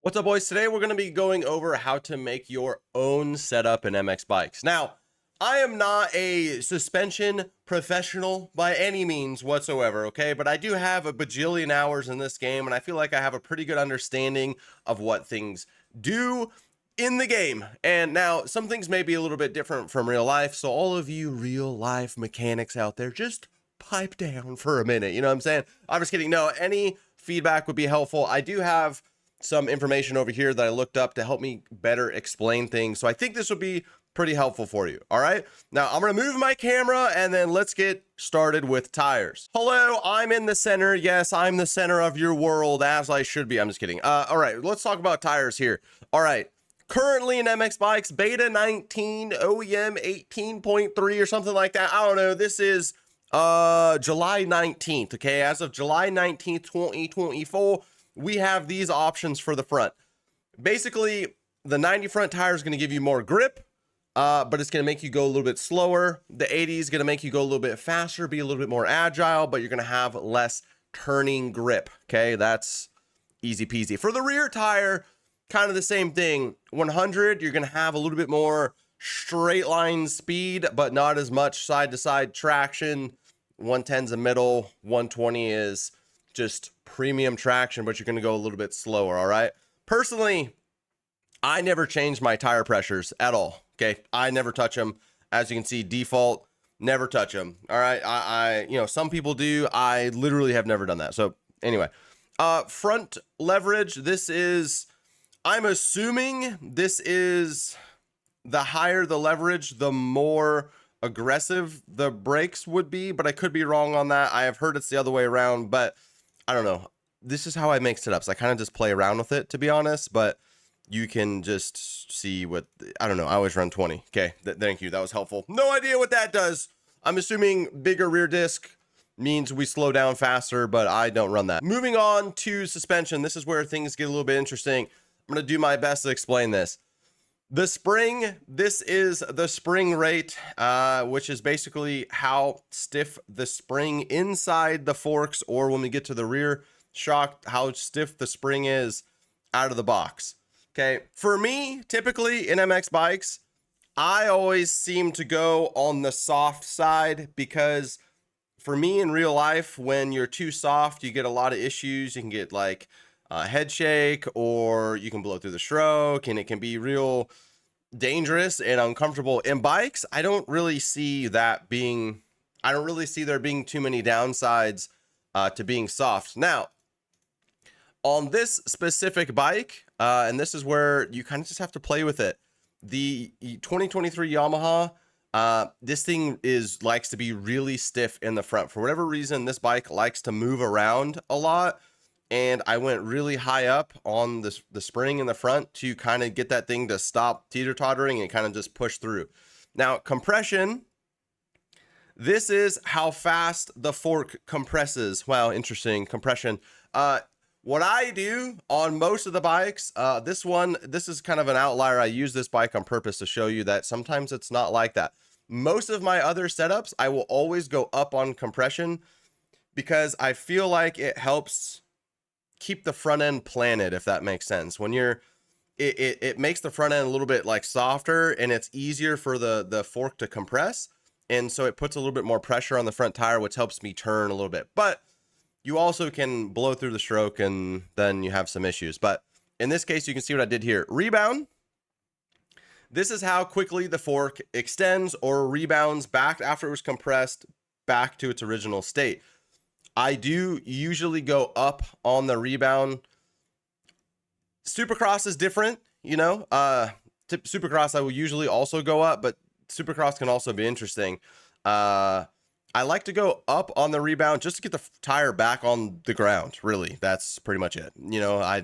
What's up, boys? Today we're going to be going over how to make your own setup in MX bikes. Now, I am not a suspension professional by any means whatsoever, okay? But I do have a bajillion hours in this game, and I feel like I have a pretty good understanding of what things do in the game. And now, some things may be a little bit different from real life, so all of you real life mechanics out there, just pipe down for a minute, you know what I'm saying? I'm just kidding. No, any feedback would be helpful. I do have some information over here that I looked up to help me better explain things. So I think this will be pretty helpful for you. All right. Now I'm going to move my camera and then let's get started with tires. Hello, I'm in the center. Yes, I'm the center of your world, as I should be. I'm just kidding. All right, let's talk about tires here. All right. Currently in MX bikes, beta 19, OEM 18.3 or something like that. I don't know. This is July 19th. Okay. As of July 19th, 2024. We have these options for the front. Basically, the 90 front tire is going to give you more grip, but it's going to make you go a little bit slower. The 80 is going to make you go a little bit faster, be a little bit more agile, but you're going to have less turning grip. Okay, that's easy peasy. For the rear tire, kind of the same thing. 100, you're going to have a little bit more straight line speed, but not as much side to side traction. 110's a middle, 120 is just premium traction, but you're going to go a little bit slower. All right. Personally, I never change my tire pressures at all. Okay. I never touch them. As you can see, default, never touch them. All right. You know, some people do. I literally have never done that. So anyway, front leverage. This is, I'm assuming this is the higher the leverage, the more aggressive the brakes would be, but I could be wrong on that. I have heard it's the other way around, but I don't know. This is how I make setups. I kind of just play around with it, to be honest, but you can just see what, I don't know. I always run 20. Okay. Thank you. That was helpful. No idea what that does. I'm assuming bigger rear disc means we slow down faster, but I don't run that. Moving on to suspension. This is where things get a little bit interesting. I'm going to do my best to explain this. The spring, this is the spring rate, which is basically how stiff the spring inside the forks, or when we get to the rear shock, how stiff the spring is out of the box. Okay. For me, typically in MX bikes, I always seem to go on the soft side because for me in real life, when you're too soft, you get a lot of issues. You can get like head shake, or you can blow through the stroke, and it can be real dangerous and uncomfortable. In bikes, I don't really see that being, I don't really see there being too many downsides to being soft. Now, on this specific bike, and this is where you kind of just have to play with it. The 2023 Yamaha, this thing likes to be really stiff in the front. For whatever reason, this bike likes to move around a lot. And I went really high up on the spring in the front to kind of get that thing to stop teeter-tottering and kind of just push through. Now, compression, this is how fast the fork compresses. Wow, interesting. Compression. What I do on most of the bikes, this is kind of an outlier. I use this bike on purpose to show you that sometimes it's not like that. Most of my other setups, I will always go up on compression because I feel like it helps keep the front end planted, if that makes sense. When it makes the front end a little bit like softer, and it's easier for the fork to compress, and so it puts a little bit more pressure on the front tire, which helps me turn a little bit. But you also can blow through the stroke, and then you have some issues. But in this case, you can see what I did here. Rebound. This is how quickly the fork extends or rebounds back after it was compressed back to its original state. I do usually go up on the rebound. Supercross is different, you know. Supercross I will usually also go up, but Supercross can also be interesting. I like to go up on the rebound just to get the tire back on the ground. Really, that's pretty much it. You know, I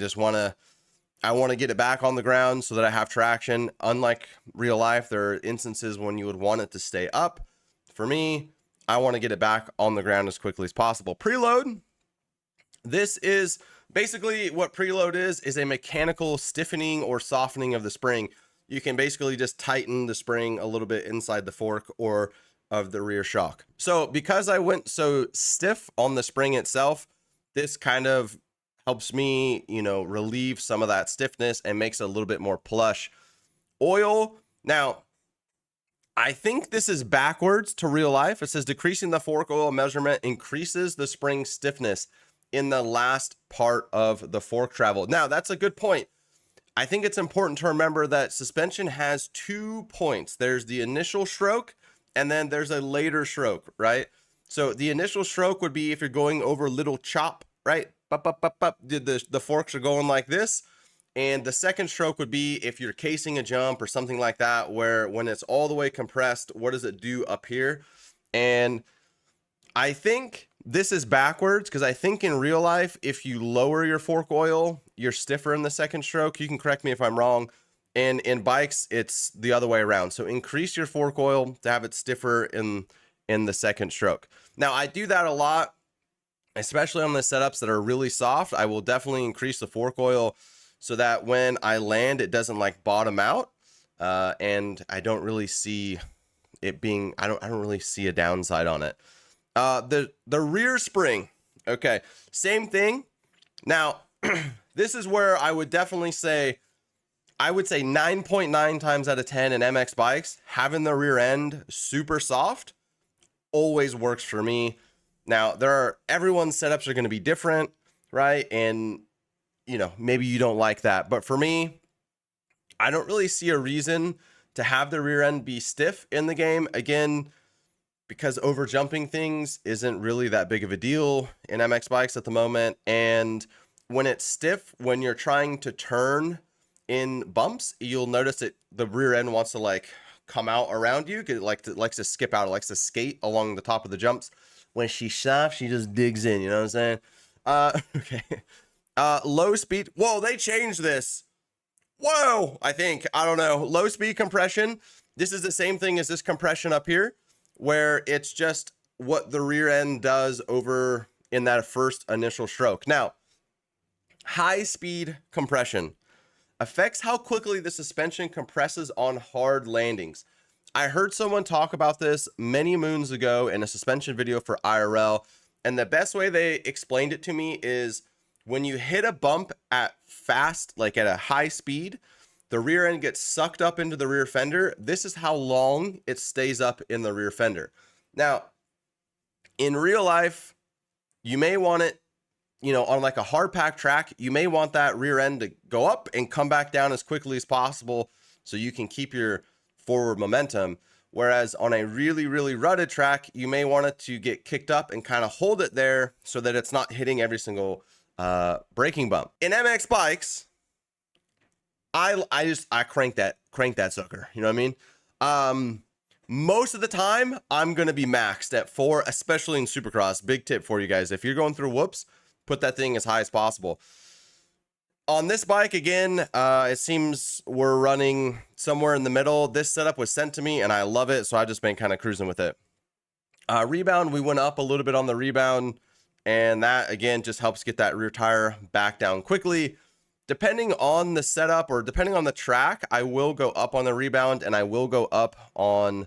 want to get it back on the ground so that I have traction. Unlike real life, there are instances when you would want it to stay up. For me, I want to get it back on the ground as quickly as possible. Preload. This is basically what preload is a mechanical stiffening or softening of the spring. You can basically just tighten the spring a little bit inside the fork or of the rear shock. So because I went so stiff on the spring itself, this kind of helps me, you know, relieve some of that stiffness and makes it a little bit more plush. Oil, now, I think this is backwards to real life. It says decreasing the fork oil measurement increases the spring stiffness in the last part of the fork travel. Now, that's a good point. I think it's important to remember that suspension has 2 points. There's the initial stroke, and then there's a later stroke, right? So the initial stroke would be if you're going over little chop, right? Bup, bup, bup, bup. The forks are going like this. And the second stroke would be if you're casing a jump or something like that, where when it's all the way compressed, what does it do up here? And I think this is backwards, because I think in real life, if you lower your fork oil, you're stiffer in the second stroke. You can correct me if I'm wrong. And in bikes, it's the other way around. So increase your fork oil to have it stiffer in the second stroke. Now, I do that a lot, especially on the setups that are really soft. I will definitely increase the fork oil so that when I land, it doesn't like bottom out. And I don't really see it being, I don't really see a downside on it. The rear spring, okay, same thing. Now, this is where I would definitely say, I would say 9.9 times out of 10 in MX bikes, having the rear end super soft always works for me. Now, everyone's setups are going to be different, right? And, you know, maybe you don't like that. But for me, I don't really see a reason to have the rear end be stiff in the game. Again, because over jumping things isn't really that big of a deal in MX bikes at the moment. And when it's stiff, when you're trying to turn in bumps, you'll notice that the rear end wants to like come out around you. It likes to skip out. It likes to skate along the top of the jumps. When she's soft, she just digs in. You know what I'm saying? Okay. Low speed. Whoa, they changed this. Whoa, I don't know. Low speed compression. This is the same thing as this compression up here, where it's just what the rear end does over in that first initial stroke. Now, high speed compression affects how quickly the suspension compresses on hard landings. I heard someone talk about this many moons ago in a suspension video for IRL, and the best way they explained it to me is when you hit a bump at fast, like at a high speed, the rear end gets sucked up into the rear fender. This is how long it stays up in the rear fender. Now, in real life, you may want it, you know, on like a hard pack track, you may want that rear end to go up and come back down as quickly as possible so you can keep your forward momentum. Whereas on a really, really rutted track, you may want it to get kicked up and kind of hold it there so that it's not hitting every single braking bump. In MX bikes, I crank that sucker. You know what I mean? Most of the time, I'm going to be maxed at 4, especially in Supercross. Big tip for you guys. If you're going through whoops, put that thing as high as possible. On this bike, again, it seems we're running somewhere in the middle. This setup was sent to me, and I love it, so I've just been kind of cruising with it. Rebound, we went up a little bit on the rebound, and that, again, just helps get that rear tire back down quickly. Depending on the setup or depending on the track, I will go up on the rebound, and I will go up on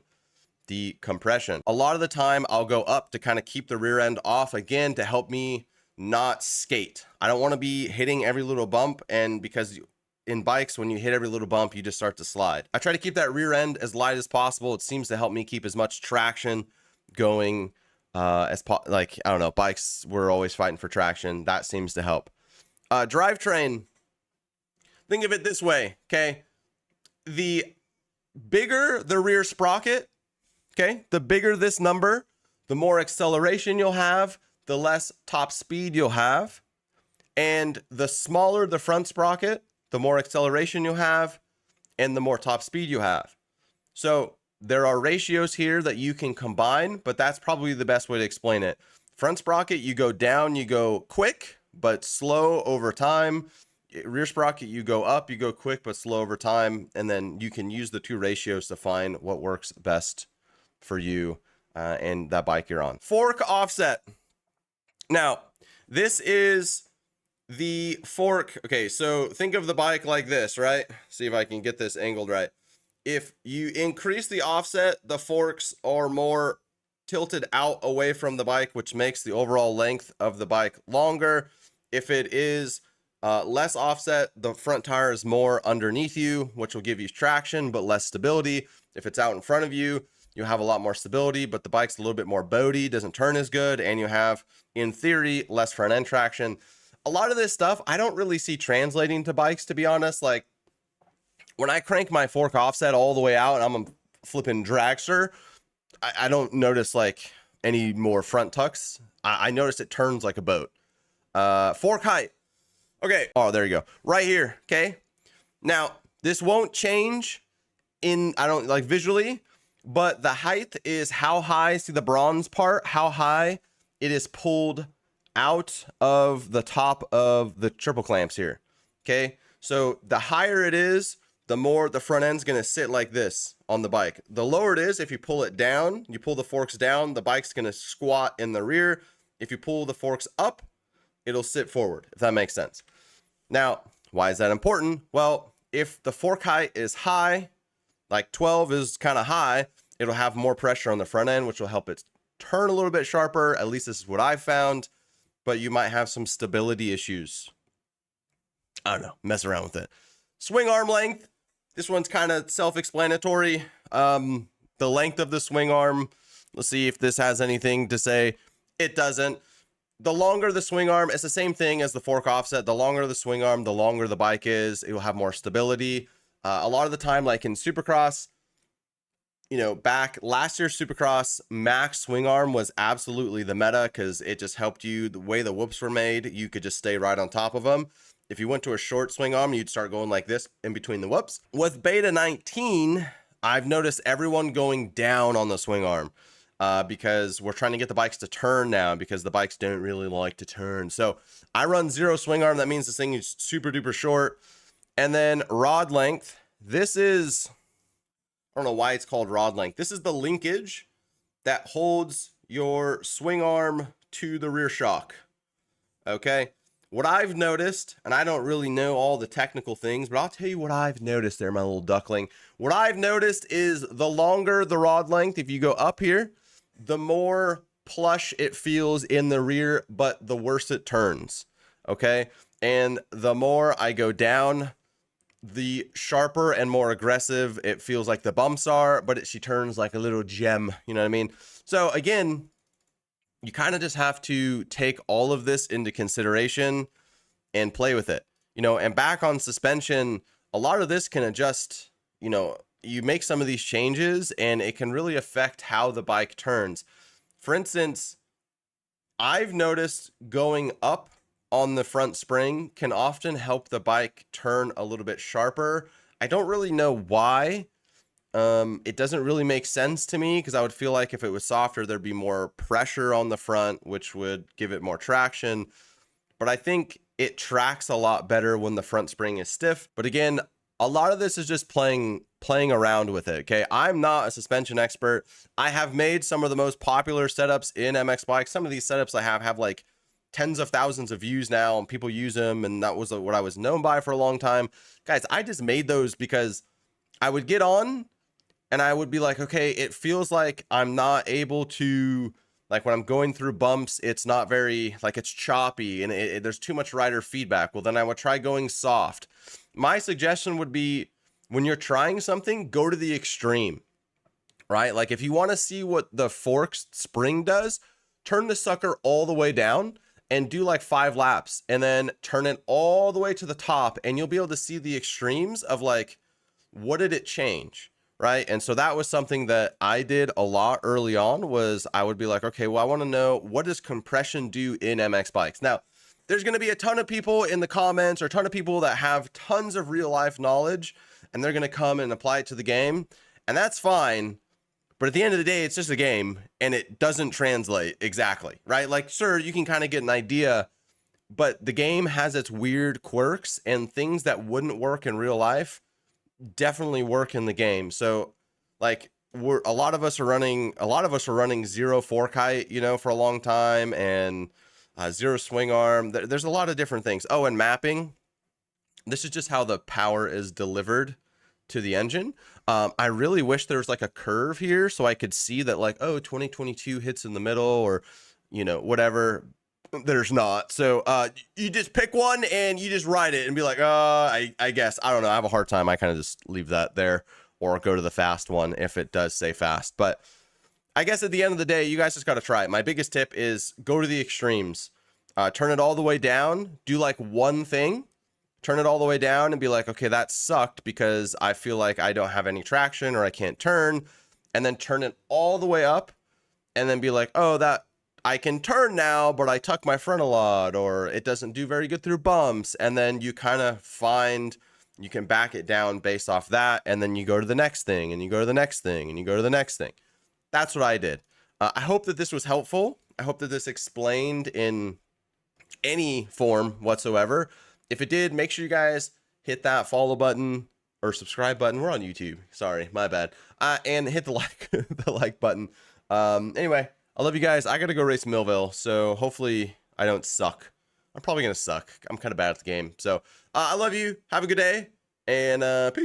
the compression. A lot of the time, I'll go up to kind of keep the rear end off, again, to help me not skate. I don't want to be hitting every little bump, and because in bikes, when you hit every little bump, you just start to slide. I try to keep that rear end as light as possible. It seems to help me keep as much traction going like, I don't know, bikes, we're always fighting for traction. That seems to help. Drivetrain, think of it this way, okay? The bigger the rear sprocket, okay, the bigger this number, the more acceleration you'll have, the less top speed you'll have. And the smaller the front sprocket, the more acceleration you'll have and the more top speed you have. So there are ratios here that you can combine, but that's probably the best way to explain it. Front sprocket, you go down, you go quick, but slow over time. Rear sprocket, you go up, you go quick, but slow over time. And then you can use the 2 ratios to find what works best for you and that bike you're on. Fork offset. Now, this is the fork. Okay, so think of the bike like this, right? See if I can get this angled right. If you increase the offset, the forks are more tilted out away from the bike, which makes the overall length of the bike longer. If it is less offset, the front tire is more underneath you, which will give you traction, but less stability. If it's out in front of you, you have a lot more stability, but the bike's a little bit more boaty, doesn't turn as good, and you have, in theory, less front end traction. A lot of this stuff, I don't really see translating to bikes, to be honest. Like, when I crank my fork offset all the way out and I'm a flipping dragster, I don't notice like any more front tucks. I notice it turns like a boat. Fork height. Okay. Oh, there you go. Right here. Okay. Now, this won't change in, I don't like visually, but the height is how high, see the bronze part, how high it is pulled out of the top of the triple clamps here. Okay. So the higher it is, the more the front end's going to sit like this on the bike. The lower it is, if you pull it down, you pull the forks down, the bike's going to squat in the rear. If you pull the forks up, it'll sit forward, if that makes sense. Now, why is that important? Well, if the fork height is high, like 12 is kind of high, it'll have more pressure on the front end, which will help it turn a little bit sharper. At least this is what I've found, but you might have some stability issues. I don't know, mess around with it. Swing arm length. This one's kind of self-explanatory. The length of the swing arm, let's see if this has anything to say. It doesn't. The longer the swing arm, it's the same thing as the fork offset. The longer the swing arm, the longer the bike is. It will have more stability. A lot of the time, like in Supercross, you know, back last year's Supercross, max swing arm was absolutely the meta because it just helped you. The way the whoops were made, you could just stay right on top of them. If you went to a short swing arm, you'd start going like this in between the whoops. With Beta 19, I've noticed everyone going down on the swing arm because we're trying to get the bikes to turn now because the bikes don't really like to turn. So I run 0 swing arm. That means this thing is super duper short. And then rod length. This is, I don't know why it's called rod length. This is the linkage that holds your swing arm to the rear shock. Okay. What I've noticed, and I don't really know all the technical things, but I'll tell you what I've noticed there, my little duckling. What I've noticed is the longer the rod length, if you go up here, the more plush it feels in the rear, but the worse it turns. Okay. And the more I go down, the sharper and more aggressive it feels like the bumps are, but she turns like a little gem. You know what I mean? So again, you kind of just have to take all of this into consideration and play with it, you know. And back on suspension, a lot of this can adjust, you know, you make some of these changes and it can really affect how the bike turns. For instance, I've noticed going up on the front spring can often help the bike turn a little bit sharper. I don't really know why. It doesn't really make sense to me because I would feel like if it was softer, there'd be more pressure on the front, which would give it more traction. But I think it tracks a lot better when the front spring is stiff. But again, a lot of this is just playing around with it. Okay. I'm not a suspension expert. I have made some of the most popular setups in MX bikes. Some of these setups I have like tens of thousands of views now and people use them. And that was what I was known by for a long time. Guys, I just made those because I would get on and I would be like, okay, it feels like I'm not able to, like when I'm going through bumps, it's not very, like it's choppy and there's too much rider feedback. Well, then I would try going soft. My suggestion would be when you're trying something, go to the extreme, right? Like if you want to see what the fork spring does, turn the sucker all the way down and do like 5 laps and then turn it all the way to the top and you'll be able to see the extremes of like, what did it change? Right. And so that was something that I did a lot early on was I would be like, okay, well, I want to know what does compression do in MX bikes? Now, there's going to be a ton of people in the comments or a ton of people that have tons of real life knowledge and they're going to come and apply it to the game. And that's fine. But at the end of the day, it's just a game and it doesn't translate exactly. Right. Like, sure, you can kind of get an idea, but the game has its weird quirks and things that wouldn't work in real life definitely work in the game. So like a lot of us are running 0 fork height, you know, for a long time and 0 swing arm. There's a lot of different things. Oh, and mapping. This is just how the power is delivered to the engine. I really wish there was like a curve here so I could see that like, oh, 2022 hits in the middle or, you know, whatever. There's not. So you just pick one and you just ride it and be like, I guess, I don't know. I have a hard time. I kind of just leave that there or go to the fast one if it does say fast. But I guess at the end of the day, you guys just got to try it. My biggest tip is go to the extremes. Turn it all the way down. Do like one thing. Turn it all the way down and be like, okay, that sucked because I feel like I don't have any traction or I can't turn. And then turn it all the way up and then be like, oh, that I can turn now, but I tuck my front a lot, or it doesn't do very good through bumps. And then you kind of find you can back it down based off that. And then you go to the next thing and you go to the next thing and you go to the next thing. That's what I did. I hope that this was helpful. I hope that this explained in any form whatsoever. If it did, make sure you guys hit that follow button or subscribe button. We're on YouTube. Sorry, my bad. And hit the like button. Anyway, I love you guys. I got to go race Millville, so hopefully I don't suck. I'm probably going to suck. I'm kind of bad at the game. So I love you. Have a good day, and peace.